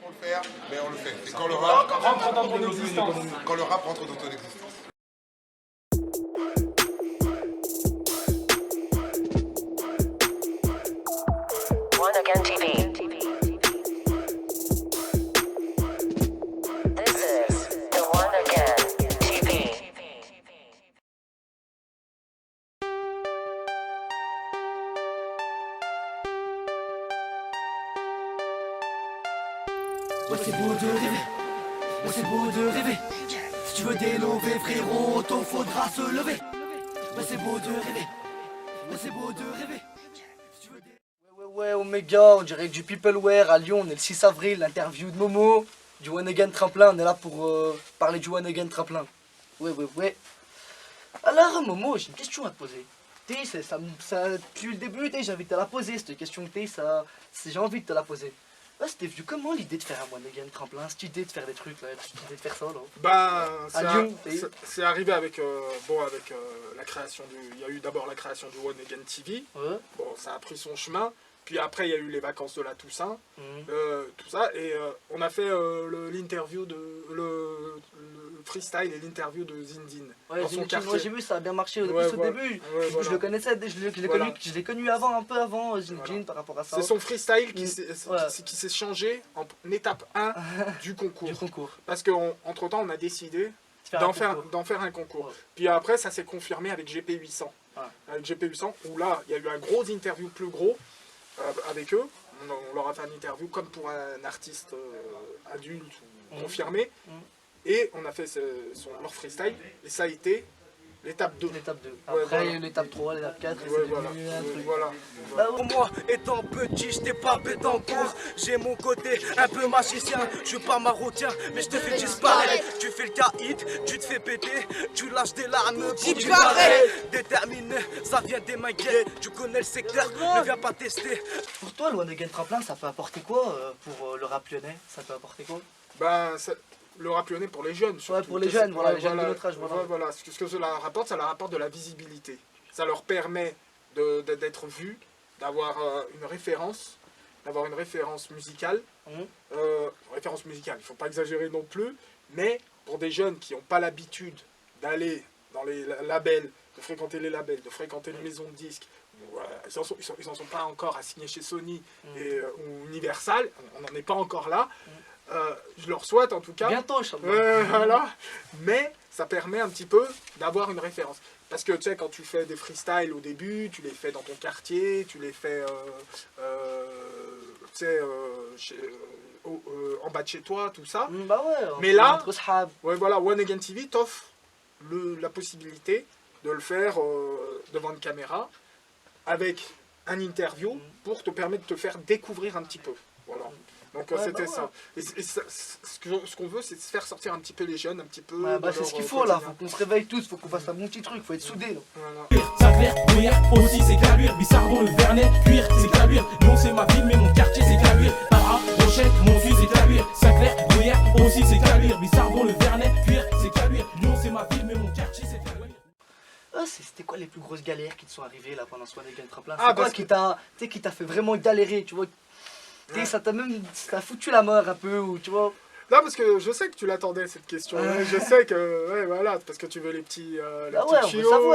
le faire, mais on le fait. C'est quand le rap rentre dans ton existence. Quand le rap rentre dans ton existence. One Again TV. This is the One Again TV. Ouais, c'est beau de rêver, ouais, c'est beau de rêver. Si tu veux t'élever, frérot, t'en faudra se lever. Ouais, c'est beau de rêver, ouais, c'est beau de rêver. Si tu veux ouais, Omega, on dirait que du Peopleware à Lyon, on est le 6 avril, l'interview de Momo, du One Again Tremplin, on est là pour parler du One Again Tremplin. Ouais. Alors, Momo, j'ai une question à te poser. Tu sais, depuis le début, j'ai envie de te la poser, cette question que j'ai envie de te la poser. Ouais, c'était venu comment l'idée de faire un One Again Tremplin, cette idée de faire des trucs là, cette idée de faire ça là? Ben, c'est arrivé avec, la création du... Il y a eu d'abord la création du One Again TV, Ouais. bon ça a pris son chemin, puis après il y a eu les vacances de la Toussaint, Mhm. tout ça, et on a fait l'interview de... le freestyle et l'interview de Zindine Ouais, dans son quartier. moi j'ai vu ça a bien marché au Ouais, début. Ouais, Je voilà. le connaissais, je l'ai connu avant, un peu avant Zinedine Voilà. par rapport à ça. C'est son freestyle qui Ouais. s'est changé en étape 1 du concours. Du concours. Parce qu'entre temps on a décidé d'en faire un concours. Ouais. Puis après ça s'est confirmé avec GP800. Ouais. Avec GP800 où là il y a eu un gros interview plus gros avec eux. On leur a fait une interview comme pour un artiste adulte ou confirmé. Et on a fait leur freestyle et ça a été l'étape 2. L'étape 2. Ouais, Après, voilà. l'étape 3, l'étape 4, et Ouais, c'est voilà. devenu un truc. Voilà. Pour moi, étant petit, j'étais pas bête en cours. J'ai mon côté un peu magicien. Je suis pas marocain, mais je te fais disparaître. Tu fais le caïd, tu te fais péter. Tu lâches des larmes pour du pareil. Déterminé, ça vient des mains gays. Tu connais le secteur, ne viens pas tester. Pour toi, le One Again Tremplin, ça peut apporter quoi pour le rap lyonnais? Ça peut apporter quoi? Ben, le rap lyonnais pour les jeunes. Ouais, pour les jeunes, voilà, les jeunes de notre âge. Voilà. Ce que cela rapporte de la visibilité. Ça leur permet d'être vus, d'avoir une référence musicale. Référence musicale, il ne faut pas exagérer non plus, mais pour des jeunes qui n'ont pas l'habitude d'aller dans les labels, de fréquenter les labels, de fréquenter les maisons de disques, ils n'en sont pas encore à signer chez Sony ou Universal, on n'en est pas encore là. Je leur souhaite en tout cas. Bientôt, voilà. Mais ça permet un petit peu d'avoir une référence. Parce que tu sais, quand tu fais des freestyles au début, tu les fais dans ton quartier, tu les fais en bas de chez toi, tout ça. Bah ouais, mais là, entre sahab. ouais, voilà, One Again TV t'offre la possibilité de le faire devant une caméra avec un interview pour te permettre de te faire découvrir un petit peu. Voilà. Donc c'était ça. Et ce qu'on veut, c'est se faire sortir un petit peu les jeunes, un petit peu. Ouais, bah c'est ce qu'il faut là, faut qu'on se réveille tous, faut qu'on fasse un bon petit truc, faut être soudés là. Voilà. Sinclair, Gruyère, aussi c'est Caluire, Bissardon, le Vernet, Cuir, c'est Caluire, Lyon c'est ma ville mais mon quartier c'est Caluire, Para, Rochelle, Montsuy c'est Caluire, Sinclair, Gruyère, aussi c'est Caluire, Bissardon, le Vernet, Cuir, c'est Caluire, Lyon c'est ma ville mais mon quartier c'est Caluire. Ah, c'était quoi les plus grosses galères qui te sont arrivées là pendant ce One Again Tremplin? Ah, C'est quoi qui t'a fait vraiment galérer, tu vois? Ça t'a foutu la mort un peu, ou tu vois? Non, parce que je sais que tu l'attendais cette question. Je sais que, ouais, voilà, parce que tu veux les petits chiots,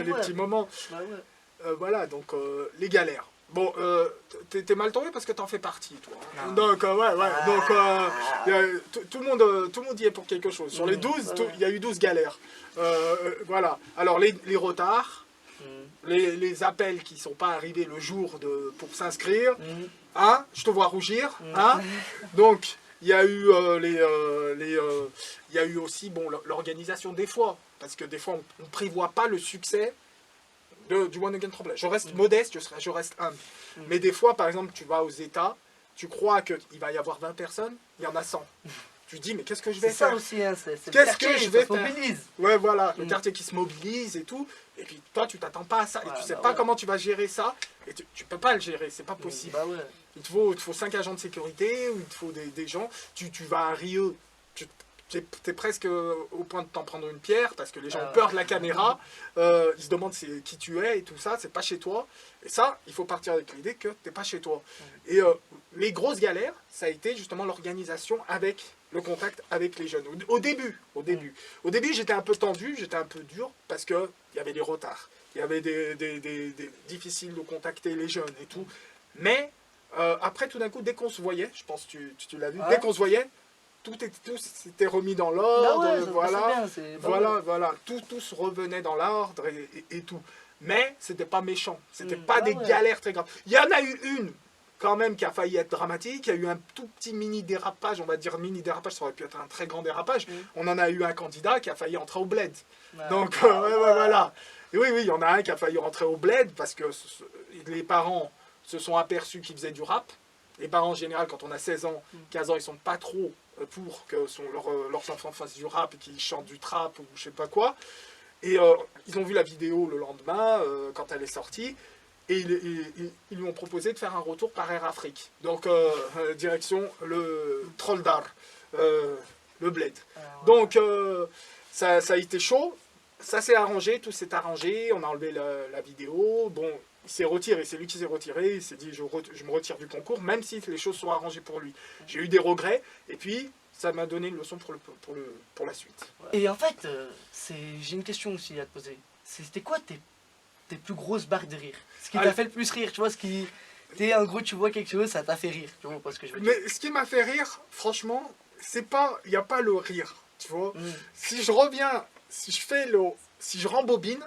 les petits moments. Bah ouais. Voilà, donc les galères. Bon, t'es mal tombé parce que t'en fais partie, toi. Non. Donc, tout le monde y est pour quelque chose. Sur les 12, il y a eu 12 galères. Voilà. Alors, les retards, les appels qui ne sont pas arrivés le jour pour s'inscrire, hein, je te vois rougir, hein. Donc, il y a eu il y a eu aussi l'organisation des fois, parce que des fois on ne prévoit pas le succès du One Again Tremplin. Je reste modeste, je reste humble. Mais des fois, par exemple, tu vas aux États, tu crois qu'il va y avoir 20 personnes, il y en a 100. Tu te dis, mais qu'est-ce que je vais faire? C'est ça aussi, hein, c'est Qu'est-ce que je vais faire? mobilise. Ouais, voilà, le quartier qui se mobilise et tout. Et puis toi, tu t'attends pas à ça. Et tu sais pas comment tu vas gérer ça. Et tu peux pas le gérer, c'est pas possible. Bah ouais. Il te faut 5 agents de sécurité, ou il te faut des gens. Tu vas à Rieux, t'es presque au point de t'en prendre une pierre parce que les gens ont peur de la caméra, ils se demandent qui tu es et tout ça, c'est pas chez toi. Et ça, il faut partir avec l'idée que t'es pas chez toi. Et les grosses galères, ça a été justement l'organisation avec le contact avec les jeunes. Au début, j'étais un peu tendu, j'étais un peu dur parce que il y avait des retards, il y avait des difficiles de contacter les jeunes et tout. Mais après, tout d'un coup, dès qu'on se voyait, je pense que tu l'as vu, dès qu'on se voyait, tout s'était remis dans l'ordre, voilà, tout se revenait dans l'ordre et tout. Mais c'était pas méchant, c'était pas des galères très graves. Il y en a eu une, quand même, qui a failli être dramatique. Il y a eu un tout petit mini dérapage, on va dire mini dérapage, ça aurait pu être un très grand dérapage. On en a eu un candidat qui a failli entrer au bled. Donc, voilà. Et oui, il y en a un qui a failli rentrer au bled parce que les parents se sont aperçus qu'ils faisaient du rap. Les parents, en général, quand on a 16 ans, 15 ans, ils sont pas trop pour que leurs enfants fassent du rap et qu'ils chantent du trap ou je sais pas quoi. Et ils ont vu la vidéo le lendemain, quand elle est sortie, et ils lui ont proposé de faire un retour par Air Afrique. Donc, direction le Troldar, le bled. Donc, ça a été chaud, ça s'est arrangé, tout s'est arrangé, on a enlevé la vidéo, bon... Il s'est retiré, c'est lui qui s'est retiré, il s'est dit je me retire du concours, même si les choses sont arrangées pour lui. J'ai eu des regrets, et puis ça m'a donné une leçon pour la suite. Et en fait, j'ai une question aussi à te poser. C'était quoi tes plus grosses barres de rire? Ce qui t'a fait le plus rire, tu vois, en gros, tu vois quelque chose, ça t'a fait rire, tu vois pas ce que je veux dire. Mais ce qui m'a fait rire, franchement, il n'y a pas le rire, tu vois. Si je reviens, si je rembobine,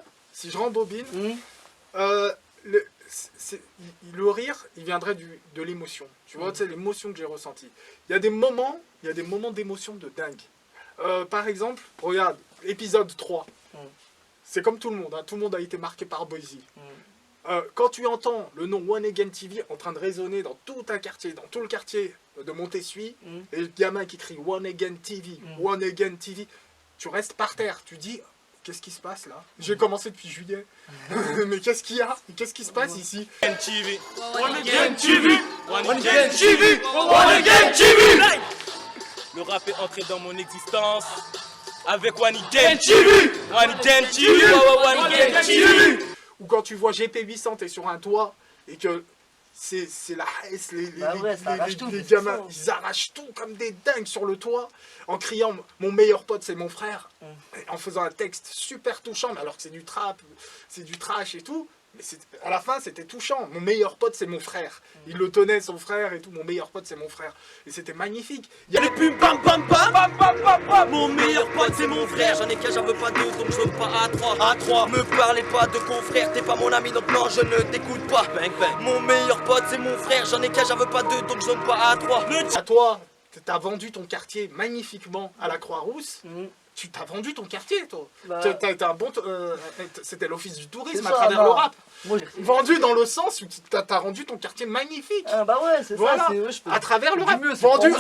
le rire, il viendrait de l'émotion. Tu vois, c'est l'émotion que j'ai ressentie. Il y a des moments d'émotion de dingue. Par exemple, regarde, épisode 3. C'est comme tout le monde, hein, tout le monde a été marqué par Boise. Quand tu entends le nom One Again TV en train de résonner dans tout un quartier, dans tout le quartier de Montessuie, et le gamin qui crie One Again TV, One Again TV, tu restes par terre, tu dis... Qu'est-ce qui se passe là? J'ai commencé depuis juillet. Mais qu'est-ce qu'il y a? Qu'est-ce qui se passe ici? One Again TV, One Again TV, One Again TV. Le rap est entré dans mon existence avec One Again TV, One Again TV, One Again TV. Ou quand tu vois GP800, t'es sur un toit et que c'est la haisse, les gamins, ils arrachent tout comme des dingues sur le toit en criant mon meilleur pote c'est mon frère, en faisant un texte super touchant, alors que c'est du trap, c'est du trash et tout, mais à la fin c'était touchant. Mon meilleur pote c'est mon frère, il le tenait son frère et tout, mon meilleur pote c'est mon frère, et c'était magnifique. Il y a les pubs bam bam bam. Mon meilleur pote c'est mon frère. J'en ai qu'un, j'en veux pas deux, donc je veux pas à trois. Me parlez pas de confrère, t'es pas mon ami, donc non je ne t'écoute pas. Bang bang. Mon meilleur pote c'est mon frère. J'en ai qu'un, j'en veux pas deux, donc je veux pas à trois. À toi, t'as vendu ton quartier magnifiquement à la Croix-Rousse. Tu t'as vendu ton quartier, toi. T'as un bon... c'était l'office du tourisme à travers le rap. Vendu dans le sens où t'as rendu ton quartier magnifique. Ah bah ouais, c'est voilà. ça. À travers le rap. Vendu,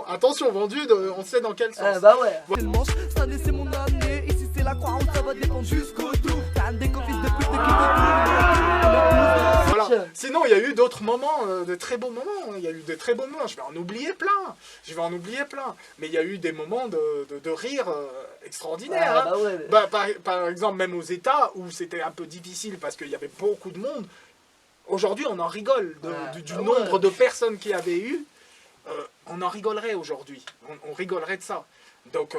attention, vendu, on sait dans quel sens. Ah bah ouais. C'est le manche, ça c'est mon année. Ici c'est la croix, ça va dépendre jusqu'au tour. T'as des copines de pute qui voilà. Sinon, il y a eu d'autres moments, de très beaux moments. Il y a eu des très beaux moments. Je vais en oublier plein. Mais il y a eu des moments de rire extraordinaires. Ah, bah ouais. Par exemple, même aux États, où c'était un peu difficile parce qu'il y avait beaucoup de monde. Aujourd'hui, on en rigole du nombre de personnes qu'il y avait eu. On en rigolerait aujourd'hui. On rigolerait de ça. Donc,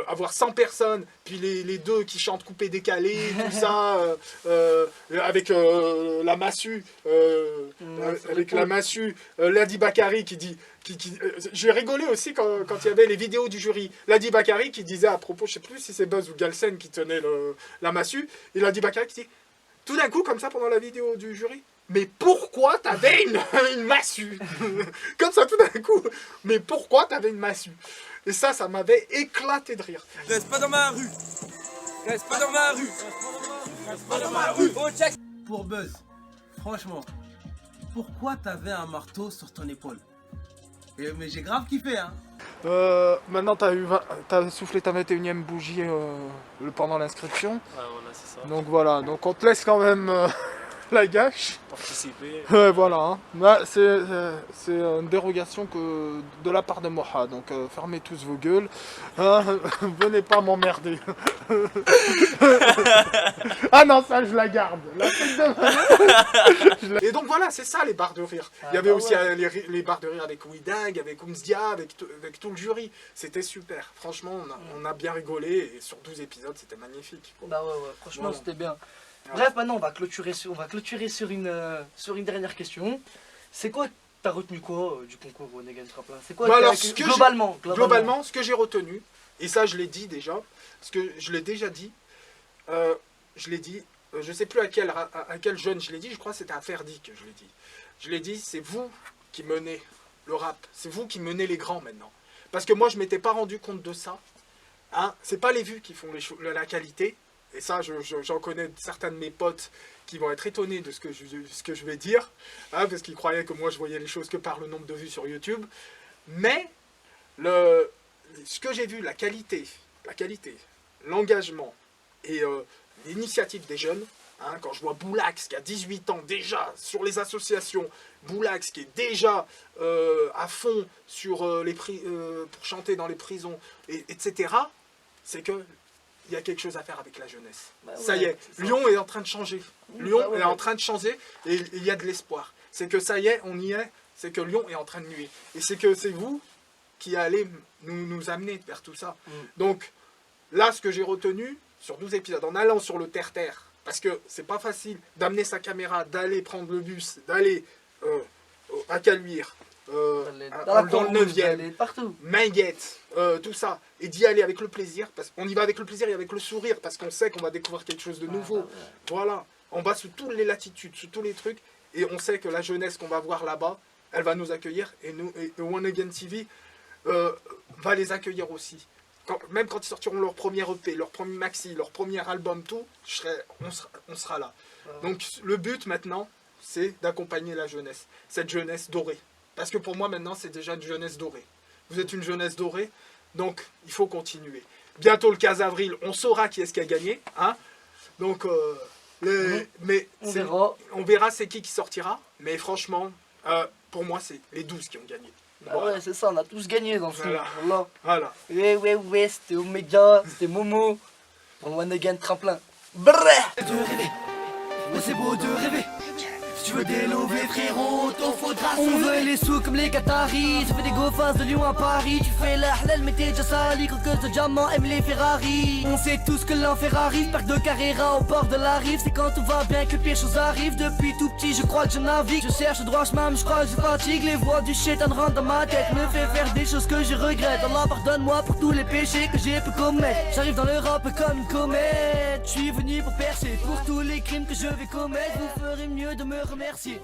avoir 100 personnes, puis les deux qui chantent coupé décalé, tout ça, avec la massue, Lady Bakary qui dit... J'ai rigolé aussi quand il y avait les vidéos du jury. Lady Bakary qui disait à propos, je sais plus si c'est Buzz ou Galsen qui tenait la massue, et Lady Bakary qui dit, tout d'un coup, comme ça, pendant la vidéo du jury, mais pourquoi t'avais une massue? Comme ça tout d'un coup. Mais pourquoi t'avais une massue? Et ça m'avait éclaté de rire. Reste pas dans ma rue. Reste pas dans ma rue. Reste pas dans ma rue. Pour Buzz, franchement, pourquoi t'avais un marteau sur ton épaule? Mais j'ai grave kiffé, hein. Maintenant t'as soufflé ta 21e bougie pendant l'inscription. Ah voilà, c'est ça. Donc voilà, donc on te laisse quand même la gâche. Participer. Ouais, voilà. Hein. Bah, c'est une dérogation de la part de Moha. Donc fermez tous vos gueules. Hein, venez pas m'emmerder. Ah non, ça je la garde. Et donc voilà, c'est ça les barres de rire. Il y avait aussi les barres de rire avec Ouidag, avec Oumzdia, avec tout le jury. C'était super. Franchement, on a bien rigolé. Et sur 12 épisodes, c'était magnifique. Quoi. Bah ouais, franchement, Voilà. c'était bien. Bref, maintenant, on va clôturer sur une dernière question. C'est quoi, t'as retenu quoi du concours One Again Tremplin? C'est quoi Bah alors, globalement, ce que j'ai retenu, et ça je l'ai dit déjà, parce que je l'ai déjà dit, je sais plus à quel jeune je l'ai dit, je crois que c'était à Ferdi que je l'ai dit. Je l'ai dit, c'est vous qui menez le rap, c'est vous qui menez les grands maintenant. Parce que moi je m'étais pas rendu compte de ça. Hein, c'est pas les vues qui font la qualité, et ça j'en connais certains de mes potes qui vont être étonnés de ce que je vais dire, hein, parce qu'ils croyaient que moi je voyais les choses que par le nombre de vues sur YouTube. Mais ce que j'ai vu, la qualité, l'engagement et l'initiative des jeunes, hein, quand je vois Boulax qui a 18 ans déjà sur les associations, Boulax qui est déjà à fond sur pour chanter dans les prisons, etc., c'est que il y a quelque chose à faire avec la jeunesse. Bah ça ouais, y est, Lyon est en train de changer. Lyon est en train de changer et il y a de l'espoir. C'est que ça y est, on y est, c'est que Lyon est en train de nuire. Et c'est que c'est vous qui allez nous amener vers tout ça. Donc là, ce que j'ai retenu sur 12 épisodes, en allant sur le terre-terre, parce que c'est pas facile d'amener sa caméra, d'aller prendre le bus, d'aller à Caluire, dans le 9e, partout. Minguette, tout ça, et d'y aller avec le plaisir, parce qu'on y va avec le plaisir et avec le sourire, parce qu'on sait qu'on va découvrir quelque chose de nouveau. Voilà, on va sous toutes les latitudes, sous tous les trucs, et on sait que la jeunesse qu'on va voir là-bas, elle va nous accueillir, et One Again TV va les accueillir aussi. Même quand ils sortiront leur premier EP, leur premier maxi, leur premier album, tout, on sera là. Donc le but maintenant, c'est d'accompagner la jeunesse, cette jeunesse dorée. Parce que pour moi maintenant, c'est déjà une jeunesse dorée. Vous êtes une jeunesse dorée, donc il faut continuer. Bientôt le 15 avril, on saura qui est-ce qui a gagné. Hein, donc, mais on verra c'est qui sortira. Mais franchement, pour moi, c'est les 12 qui ont gagné. Bah ouais, c'est ça, on a tous gagné dans ce film. Voilà. Ouais, c'était Omega, c'était Momo, pour le One Again Tremplin. Brrr. De rêver, ouais c'est beau de rêver. Si tu veux délover frérot, t'en faudra. On veut les sous comme les Qataris. Tu fais des go-fans de Lyon à Paris. Tu fais la halal mais t'es déjà sali. Croqueuse de diamant aime les Ferrari. On sait tous que l'enfer arrive. Parc de Carrera au bord de la rive. C'est quand tout va bien que les pires choses arrivent. Depuis tout petit je crois que je navigue. Je cherche le droit chemin mais je crois que je fatigue. Les voix du shaitan rentrent dans ma tête. Me fait faire des choses que je regrette. Allah pardonne-moi pour tous les péchés que j'ai pu commettre. J'arrive dans le rap comme une comète. Je suis venu pour percer. Pour tous les crimes que je vais commettre. Vous ferez mieux de me remercier.